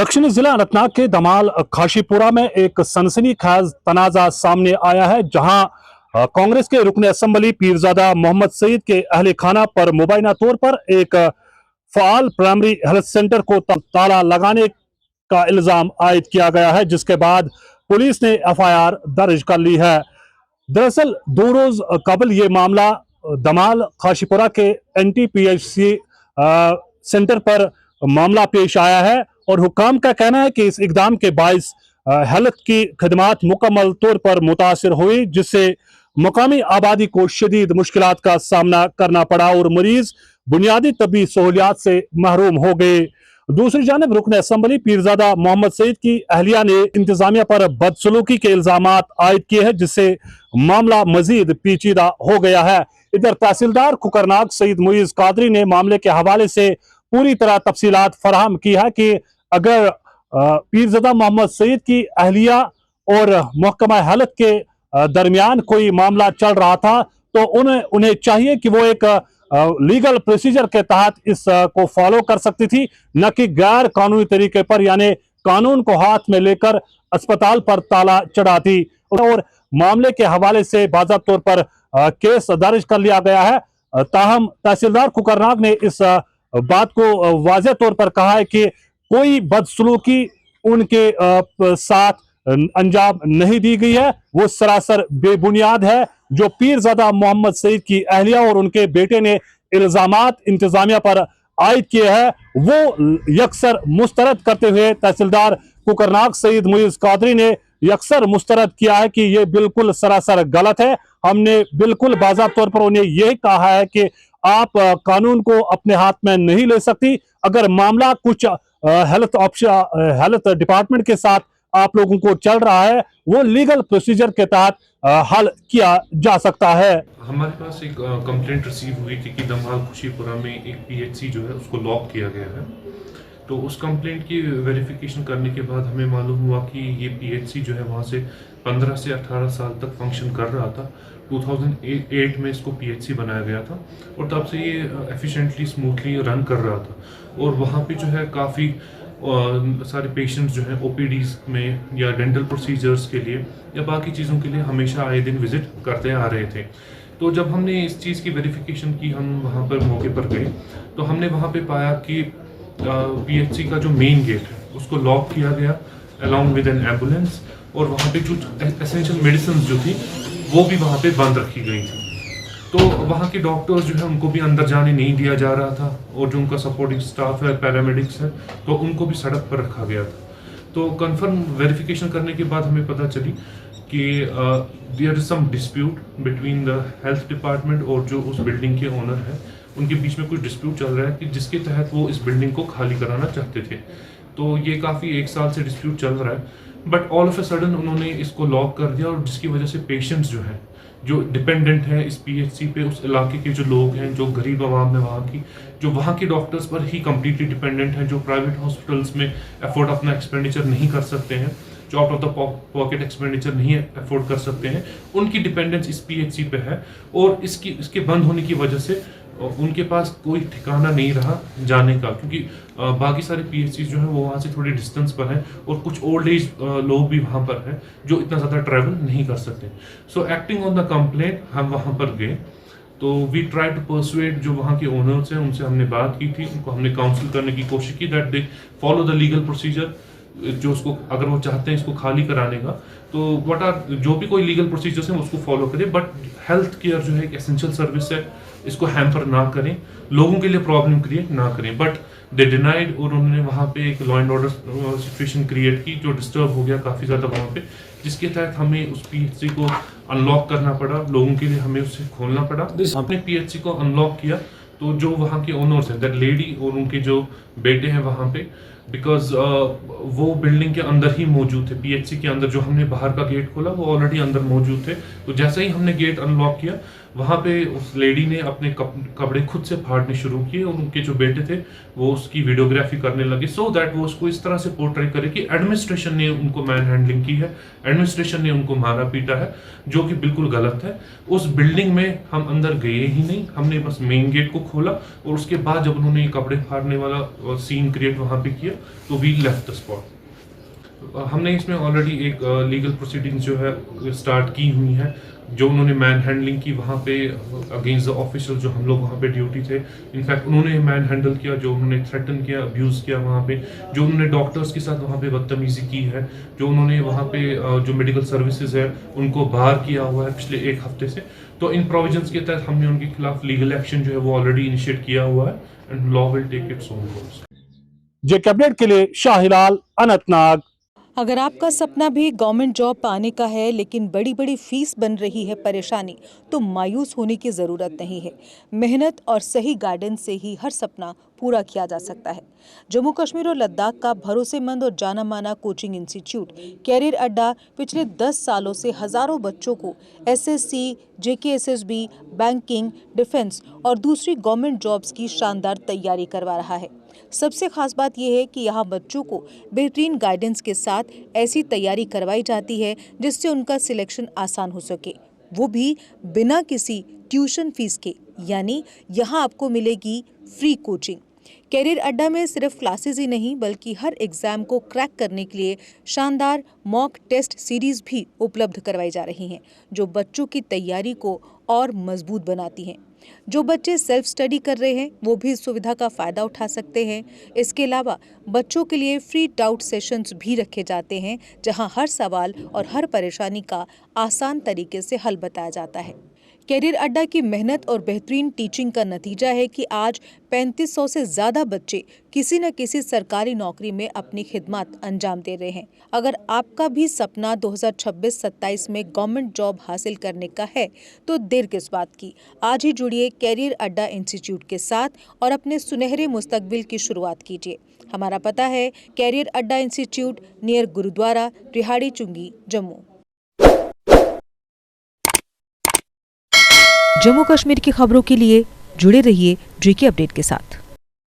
दक्षिणी जिला अनंतनाग के दमाल खाशीपुरा में एक सनसनीखेज तनाजा सामने आया है, जहां कांग्रेस के रुकन असेंबली पीरजादा मोहम्मद सईद के अहले खाना पर मुबैना तौर पर एक फाल प्राइमरी हेल्थ सेंटर को ताला लगाने का इल्जाम आयद किया गया है, जिसके बाद पुलिस ने एफआईआर दर्ज कर ली है। दरअसल 2 रोज कबल ये मामला दमाल खाशीपुरा के NTPHC सेंटर पर मामला पेश आया है और हुक्काम का कहना है कि इस इकदाम के बाइस हेल्थ की खदमात मुकम्मल तौर पर मुतासिर हुई, जिससे मकामी आबादी को शदीद मुश्किलात का सामना करना पड़ा और मरीज बुनियादी तबी सहूलियात से महरूम हो गए। दूसरी जानब रुकन असेंबली पीरजादा मोहम्मद सईद की अहलिया ने इंतजामिया पर बदसलूकी के इल्जाम आयद किए हैं, जिससे मामला मजीद पेचीदा हो गया है। इधर तहसीलदार कुकरनाग सईद मुईज कादरी ने मामले के हवाले से पूरी तरह तफसीलात फराहम की है कि अगर पीरजादा मोहम्मद सईद की अहलिया और महकमा हेल्थ के दरमियान कोई मामला चल रहा था तो उन्हें चाहिए कि वो एक लीगल प्रोसीजर के तहत इस को फॉलो कर सकती थी, न कि गैर कानूनी तरीके पर, यानी कानून को हाथ में लेकर अस्पताल पर ताला चढ़ाती। और मामले के हवाले से बाज़ाब्ता तौर पर केस दर्ज कर लिया गया है। ताहम तहसीलदार कुकरनाग ने इस बात को वाज़ेह तौर पर कहा है कि कोई बदसलूकी उनके साथ अंजाम नहीं दी गई है, वो सरासर बेबुनियाद है। जो पीरजादा मोहम्मद सईद की अहलिया और उनके बेटे ने इल्जामात इंतजामिया पर आयद किए हैं, वो यकसर मुस्तरद करते हुए तहसीलदार कुकरनाग सईद मुईज कादरी ने यकसर मुस्तरद किया है कि ये बिल्कुल सरासर गलत है। हमने बिल्कुल बाज़ाब्ता तौर पर उन्हें यही कहा है कि आप कानून को अपने हाथ में नहीं ले सकती। अगर मामला कुछ हेल्थ डिपार्टमेंट के साथ आप लोगों को चल रहा है, वो लीगल प्रोसीजर के तहत हल किया जा सकता है। हमारे पास एक कंप्लेंट रिसीव हुई थी कि दमाल खुशीपुरा में एक PHC जो है उसको लॉक किया गया है। तो उस कंप्लेंट की वेरिफिकेशन करने के बाद हमें मालूम हुआ कि ये PHC जो है वहाँ से 15 से 18 साल तक फंक्शन कर रहा था। 2008 में इसको PHC बनाया गया था और तब से ये एफिशिएंटली स्मूथली रन कर रहा था। और वहाँ पे जो है काफ़ी सारे पेशेंट्स जो हैं OPDs में या डेंटल प्रोसीजर्स के लिए या बाकी चीज़ों के लिए हमेशा आए दिन विज़िट करते आ रहे थे। तो जब हमने इस चीज़ की वेरिफिकेशन की, हम वहाँ पर मौके पर गए तो हमने वहाँ पे पाया कि PHC का जो मेन गेट है उसको लॉक किया गया अलॉन्ग विद एन एम्बुलेंस, और वहाँ पे जो एसेंशियल मेडिसिन जो थी वो भी वहाँ पे बंद रखी गई थी। तो वहाँ के डॉक्टर्स जो है उनको भी अंदर जाने नहीं दिया जा रहा था, और जो उनका सपोर्टिंग स्टाफ है, पैरामेडिक्स है, तो उनको भी सड़क पर रखा गया था। तो कंफर्म वेरिफिकेशन करने के बाद हमें पता चली कि there is some dispute between the health department और जो उस बिल्डिंग के ओनर है, उनके बीच में कुछ डिस्प्यूट चल रहा है कि जिसके तहत वो इस बिल्डिंग को खाली कराना चाहते थे। तो ये काफ़ी 1 साल से डिस्प्यूट चल रहा है, but all of a sudden उन्होंने इसको लॉक कर दिया, और जिसकी वजह से पेशेंट्स जो हैं जो डिपेंडेंट है इस PHC पे, उस इलाके के जो लोग हैं, जो गरीब आवाम है वहाँ की, जो वहाँ के डॉक्टर्स पर ही कम्प्लीटली डिपेंडेंट हैं, जो प्राइवेट हॉस्पिटल्स में अफोर्ड अपना एक्सपेंडिचर नहीं कर सकते हैं, जो out of the pocket expenditure नहीं अफोर्ड कर सकते हैं, उनकी डिपेंडेंस इस PHC पे है। और इसके बंद होने की वजह से उनके पास कोई ठिकाना नहीं रहा जाने का, क्योंकि बाकी सारे PHC जो हैं वो वहाँ से थोड़ी डिस्टेंस पर हैं, और कुछ ओल्ड एज लोग भी वहाँ पर हैं जो इतना ज़्यादा ट्रैवल नहीं कर सकते। सो एक्टिंग ऑन द कंप्लेंट हम वहाँ पर गए, तो वी ट्राई टू परसुएड जो वहाँ के ओनर्स हैं, उनसे हमने बात की थी, उनको हमने काउंसिल करने की कोशिश की that they follow the legal procedure, जो उसको अगर वो चाहते हैं इसको खाली कराने का, तो जो भी कोई लीगल प्रोसीजर्स हैं उसको फॉलो करें, बट हेल्थ केयर जो है एक एसेंशियल सर्विस है, इसको हैम्पर ना करें, लोगों के लिए प्रॉब्लम क्रिएट ना करें। बट दे डिनाइड, और उन्होंने वहाँ पे एक law and order situation create की जो डिस्टर्ब हो गया काफ़ी ज़्यादा वहाँ पे, जिसके तहत हमें उस PHC को अनलॉक करना पड़ा, लोगों के लिए हमें उसे खोलना पड़ा। हमने PHC को अनलॉक किया तो जो वहाँ के ओनर्स हैं, दैट लेडी और उनके जो बेटे हैं वहाँ पे, बिकॉज वो बिल्डिंग के अंदर ही मौजूद थे, PHC के अंदर, जो हमने बाहर का गेट खोला वो ऑलरेडी अंदर मौजूद थे। तो जैसे ही हमने गेट अनलॉक किया, वहाँ पे उस लेडी ने अपने कपड़े खुद से फाड़ने शुरू किए, और उनके जो बेटे थे वो उसकी वीडियोग्राफी करने लगे, सो दैट वो उसको इस तरह से पोर्ट्रे करे कि एडमिनिस्ट्रेशन ने उनको मैन हैंडलिंग की है, एडमिनिस्ट्रेशन ने उनको मारा पीटा है, जो कि बिल्कुल गलत है। उस बिल्डिंग में हम अंदर गए ही नहीं, हमने बस मेन गेट को खोला, और उसके बाद जब उन्होंने कपड़े फाड़ने वाला सीन क्रिएट वहाँ पे किया, किया तो वी लेफ्ट द स्पॉट। हमने इसमें ऑलरेडी एक लीगल प्रोसीडिंग्स जो है स्टार्ट की हुई हैं। जो उन्होंने मैन हैंडलिंग की वहाँ पे अगेंस्ट द ऑफिशियल जो हम लोग वहाँ पे ड्यूटी थे, इनफैक्ट उन्होंने मैन हैंडल किया, जो उन्होंने थ्रेटन किया, अब्यूज़ किया वहाँ पे, जो उन्होंने डॉक्टर्स के साथ वहाँ पे बदतमीजी की है, जो उन्होंने वहाँ पे जो मेडिकल सर्विसेज है उनको बाहर किया हुआ है पिछले एक हफ्ते से। तो इन प्रोविजंस के तहत हमने उनके खिलाफ लीगल एक्शन जो है वो ऑलरेडी इनिशिएट किया हुआ है and law will take its own course. जे कैबिनेट के लिए शाहिलाल, अनंतनाग। अगर आपका सपना भी गवर्नमेंट जॉब पाने का है लेकिन बड़ी बड़ी फीस बन रही है परेशानी, तो मायूस होने की ज़रूरत नहीं है। मेहनत और सही गाइडेंस से ही हर सपना पूरा किया जा सकता है। जम्मू कश्मीर और लद्दाख का भरोसेमंद और जाना माना कोचिंग इंस्टीट्यूट कैरियर अड्डा पिछले 10 सालों से हजारों बच्चों को एसएससी, जेकेएसएसबी, बैंकिंग, डिफेंस और दूसरी गवर्नमेंट जॉब्स की शानदार तैयारी करवा रहा है। सबसे खास बात यह है कि यहाँ बच्चों को बेहतरीन गाइडेंस के साथ ऐसी तैयारी करवाई जाती है जिससे उनका सिलेक्शन आसान हो सके, वो भी बिना किसी ट्यूशन फीस के। यानी यहाँ आपको मिलेगी फ्री कोचिंग। कैरियर अड्डा में सिर्फ क्लासेस ही नहीं बल्कि हर एग्जाम को क्रैक करने के लिए शानदार मॉक टेस्ट सीरीज भी उपलब्ध करवाई जा रही हैं, जो बच्चों की तैयारी को और मजबूत बनाती हैं। जो बच्चे सेल्फ स्टडी कर रहे हैं वो भी इस सुविधा का फायदा उठा सकते हैं। इसके अलावा बच्चों के लिए फ्री डाउट सेशंस भी रखे जाते हैं, जहां हर सवाल और हर परेशानी का आसान तरीके से हल बताया जाता है। कैरियर अड्डा की मेहनत और बेहतरीन टीचिंग का नतीजा है कि आज 3500 से ज़्यादा बच्चे किसी न किसी सरकारी नौकरी में अपनी खिदमत अंजाम दे रहे हैं। अगर आपका भी सपना 2026-27 में गवर्नमेंट जॉब हासिल करने का है तो देर किस बात की। आज ही जुड़िए कैरियर अड्डा इंस्टीट्यूट के साथ और अपने सुनहरे मुस्तकबिल की शुरुआत कीजिए। हमारा पता है कैरियर अड्डा इंस्टीट्यूट, नियर गुरुद्वारा, रिहाड़ी चुंगी, जम्मू। जम्मू कश्मीर की खबरों के लिए जुड़े रहिए जीके अपडेट के साथ।